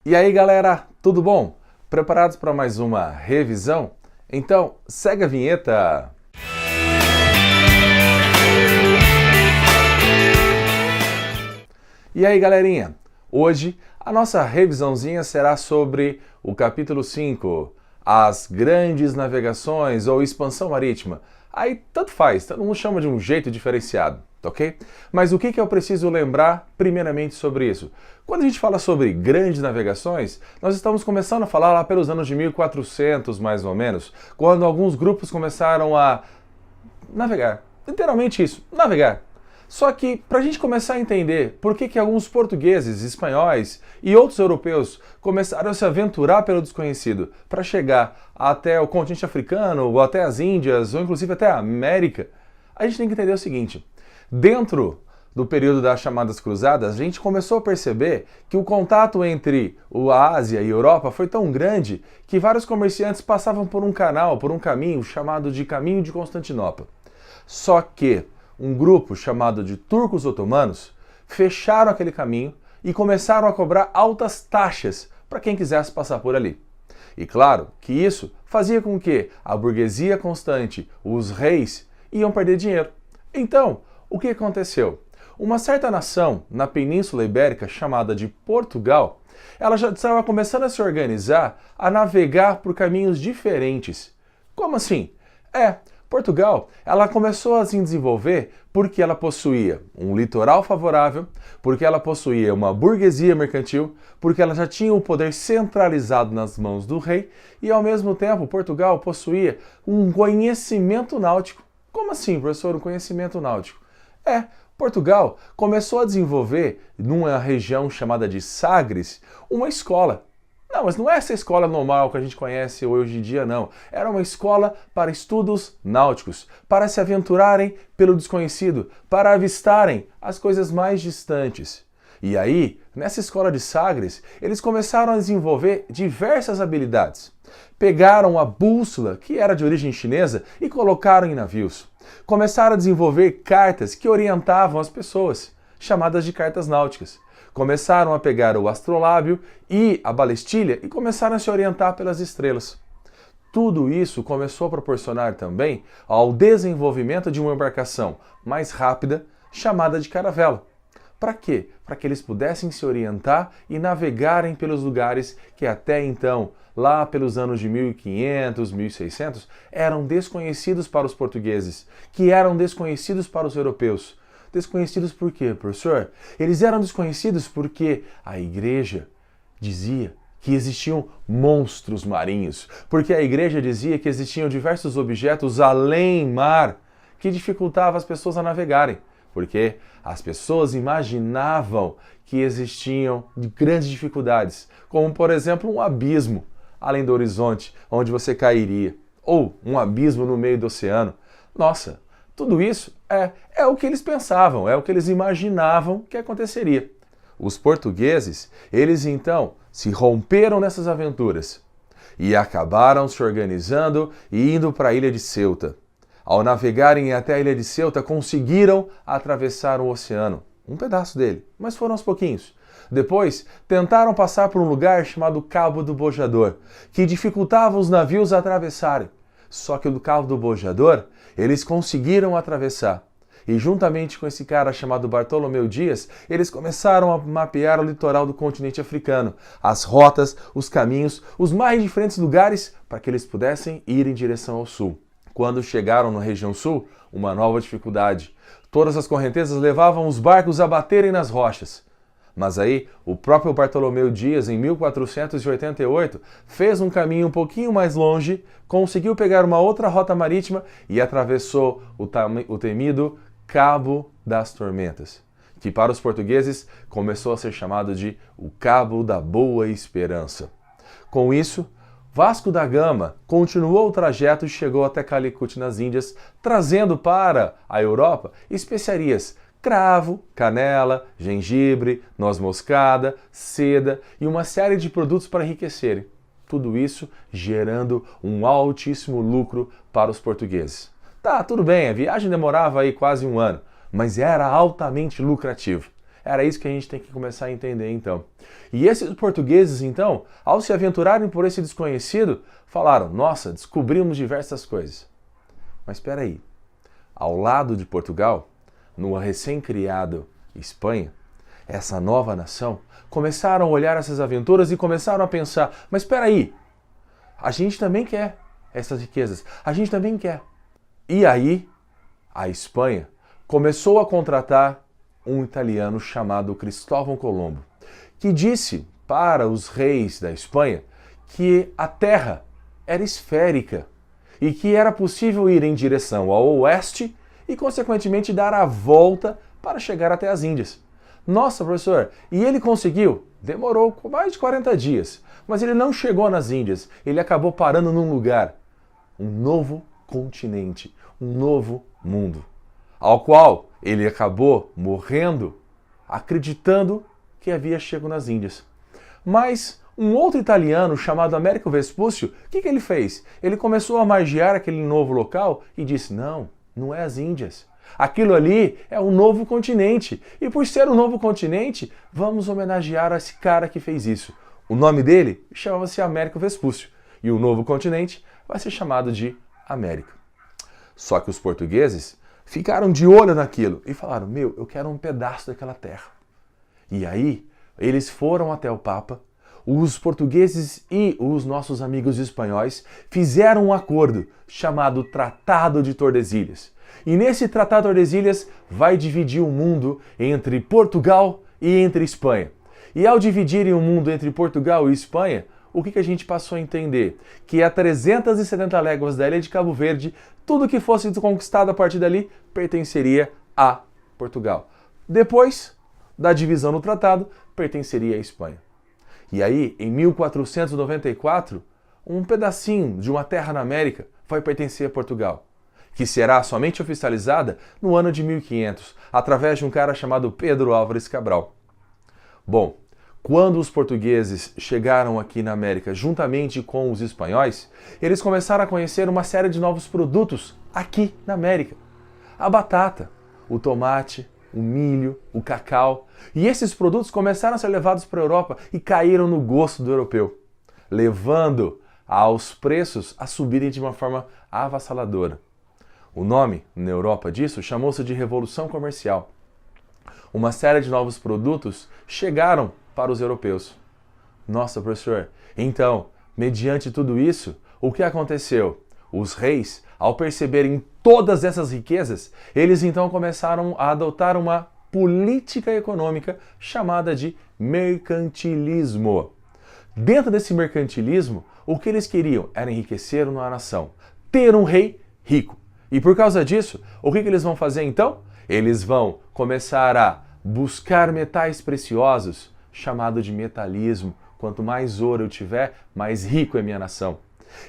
E aí galera, tudo bom? Preparados para mais uma revisão? Então, segue a vinheta! E aí galerinha, hoje a nossa revisãozinha será sobre o capítulo 5, as grandes navegações ou expansão marítima. Aí tanto faz, todo mundo chama de um jeito diferenciado, tá ok? Mas o que eu preciso lembrar primeiramente sobre isso? Quando a gente fala sobre grandes navegações, nós estamos começando a falar lá pelos anos de 1400 mais ou menos, quando alguns grupos começaram a navegar. Literalmente isso, navegar. Só que, para a gente começar a entender por que alguns portugueses, espanhóis e outros europeus começaram a se aventurar pelo desconhecido para chegar até o continente africano, ou até as Índias, ou inclusive até a América, a gente tem que entender o seguinte: dentro do período das chamadas cruzadas, a gente começou a perceber que o contato entre a Ásia e a Europa foi tão grande que vários comerciantes passavam por um canal, por um caminho chamado de Caminho de Constantinopla. Só que um grupo chamado de turcos otomanos fecharam aquele caminho e começaram a cobrar altas taxas para quem quisesse passar por ali. E claro que isso fazia com que a burguesia constante, os reis, iam perder dinheiro. Então, o que aconteceu? Uma certa nação na Península Ibérica chamada de Portugal, ela já estava começando a se organizar, a navegar por caminhos diferentes. Como assim? Portugal, ela começou a se desenvolver porque ela possuía um litoral favorável, porque ela possuía uma burguesia mercantil, porque ela já tinha o poder centralizado nas mãos do rei e, ao mesmo tempo, Portugal possuía um conhecimento náutico. Como assim, professor, um conhecimento náutico? Portugal começou a desenvolver, numa região chamada de Sagres, uma escola. Não, mas não é essa escola normal que a gente conhece hoje em dia, não. Era uma escola para estudos náuticos, para se aventurarem pelo desconhecido, para avistarem as coisas mais distantes. E aí, nessa escola de Sagres, eles começaram a desenvolver diversas habilidades. Pegaram a bússola, que era de origem chinesa, e colocaram em navios. Começaram a desenvolver cartas que orientavam as pessoas, chamadas de cartas náuticas. Começaram a pegar o astrolábio e a balestilha e começaram a se orientar pelas estrelas. Tudo isso começou a proporcionar também ao desenvolvimento de uma embarcação mais rápida, chamada de caravela. Para quê? Para que eles pudessem se orientar e navegarem pelos lugares que até então, lá pelos anos de 1500, 1600, eram desconhecidos para os portugueses, que eram desconhecidos para os europeus. Desconhecidos por quê, professor? Eles eram desconhecidos porque a igreja dizia que existiam monstros marinhos, porque a igreja dizia que existiam diversos objetos além mar que dificultavam as pessoas a navegarem, porque as pessoas imaginavam que existiam grandes dificuldades, como por exemplo um abismo além do horizonte, onde você cairia, ou um abismo no meio do oceano. Nossa! Tudo isso é o que eles pensavam, é o que eles imaginavam que aconteceria. Os portugueses, eles então se romperam nessas aventuras e acabaram se organizando e indo para a ilha de Ceuta. Ao navegarem até a ilha de Ceuta, conseguiram atravessar o oceano, um pedaço dele, mas foram aos pouquinhos. Depois, tentaram passar por um lugar chamado Cabo do Bojador, que dificultava os navios a atravessarem. Só que do Cabo do Bojador, eles conseguiram atravessar. E juntamente com esse cara chamado Bartolomeu Dias, eles começaram a mapear o litoral do continente africano, as rotas, os caminhos, os mais diferentes lugares para que eles pudessem ir em direção ao sul. Quando chegaram na região sul, uma nova dificuldade. Todas as correntezas levavam os barcos a baterem nas rochas. Mas aí, o próprio Bartolomeu Dias, em 1488, fez um caminho um pouquinho mais longe, conseguiu pegar uma outra rota marítima e atravessou o temido Cabo das Tormentas, que para os portugueses começou a ser chamado de o Cabo da Boa Esperança. Com isso, Vasco da Gama continuou o trajeto e chegou até Calicut nas Índias, trazendo para a Europa especiarias, cravo, canela, gengibre, noz moscada, seda e uma série de produtos para enriquecerem. Tudo isso gerando um altíssimo lucro para os portugueses. Tá, tudo bem, a viagem demorava aí quase um ano, mas era altamente lucrativo. Era isso que a gente tem que começar a entender então. E esses portugueses então, ao se aventurarem por esse desconhecido, falaram, nossa, descobrimos diversas coisas. Mas espera aí, ao lado de Portugal, no recém-criado Espanha, essa nova nação, começaram a olhar essas aventuras e começaram a pensar, mas espera aí, a gente também quer essas riquezas, a gente também quer. E aí, a Espanha começou a contratar um italiano chamado Cristóvão Colombo, que disse para os reis da Espanha que a terra era esférica e que era possível ir em direção ao oeste e, consequentemente, dar a volta para chegar até as Índias. Nossa, professor, e ele conseguiu? Demorou mais de 40 dias, mas ele não chegou nas Índias, ele acabou parando num lugar, um novo continente, um novo mundo, ao qual ele acabou morrendo acreditando que havia chegado nas Índias. Mas um outro italiano chamado Américo Vespúcio, o que ele fez? Ele começou a magiar aquele novo local e disse, não, não é as Índias. Aquilo ali é um novo continente. E por ser um novo continente, vamos homenagear esse cara que fez isso. O nome dele chamava-se Américo Vespúcio. E o novo continente vai ser chamado de América. Só que os portugueses ficaram de olho naquilo e falaram, meu, eu quero um pedaço daquela terra. E aí, eles foram até o Papa, os portugueses e os nossos amigos espanhóis fizeram um acordo chamado Tratado de Tordesilhas. E nesse Tratado de Tordesilhas vai dividir o mundo entre Portugal e entre Espanha. E ao dividirem o mundo entre Portugal e Espanha, o que a gente passou a entender? Que a 370 léguas da ilha de Cabo Verde, tudo que fosse conquistado a partir dali pertenceria a Portugal. Depois da divisão no tratado, pertenceria à Espanha. E aí, em 1494, um pedacinho de uma terra na América vai pertencer a Portugal, que será somente oficializada no ano de 1500, através de um cara chamado Pedro Álvares Cabral. Bom, quando os portugueses chegaram aqui na América juntamente com os espanhóis, eles começaram a conhecer uma série de novos produtos aqui na América. A batata, o tomate, o milho, o cacau. E esses produtos começaram a ser levados para a Europa e caíram no gosto do europeu, levando aos preços a subirem de uma forma avassaladora. O nome, na Europa disso, chamou-se de Revolução Comercial. Uma série de novos produtos chegaram para os europeus. Nossa, professor, então, mediante tudo isso, o que aconteceu? Os reis, ao perceberem todas essas riquezas, eles então começaram a adotar uma política econômica chamada de mercantilismo. Dentro desse mercantilismo, o que eles queriam era enriquecer uma nação, ter um rei rico. E por causa disso, o que eles vão fazer então? Eles vão começar a buscar metais preciosos, chamado de metalismo. Quanto mais ouro eu tiver, mais rico é minha nação.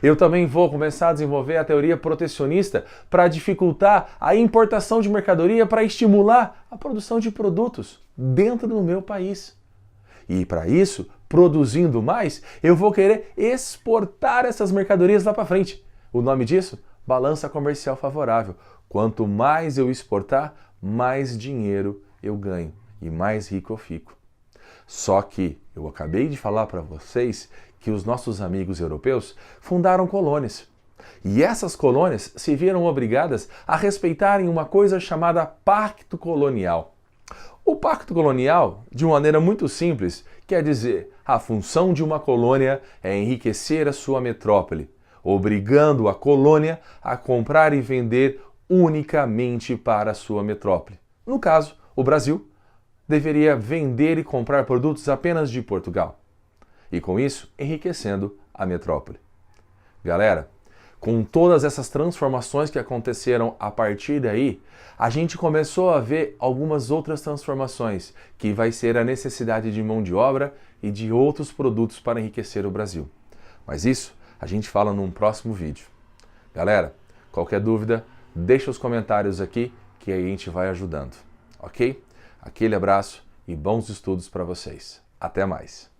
Eu também vou começar a desenvolver a teoria protecionista para dificultar a importação de mercadoria, para estimular a produção de produtos dentro do meu país. E para isso, produzindo mais, eu vou querer exportar essas mercadorias lá para frente. O nome disso? Balança comercial favorável. Quanto mais eu exportar, mais dinheiro eu ganho e mais rico eu fico. Só que eu acabei de falar para vocês que os nossos amigos europeus fundaram colônias. E essas colônias se viram obrigadas a respeitarem uma coisa chamada Pacto Colonial. O Pacto Colonial, de uma maneira muito simples, quer dizer a função de uma colônia é enriquecer a sua metrópole, obrigando a colônia a comprar e vender unicamente para a sua metrópole. No caso, o Brasil deveria vender e comprar produtos apenas de Portugal. E com isso, enriquecendo a metrópole. Galera, com todas essas transformações que aconteceram a partir daí, a gente começou a ver algumas outras transformações, que vai ser a necessidade de mão de obra e de outros produtos para enriquecer o Brasil. Mas isso a gente fala num próximo vídeo. Galera, qualquer dúvida, deixa os comentários aqui que a gente vai ajudando, ok? Aquele abraço e bons estudos para vocês. Até mais!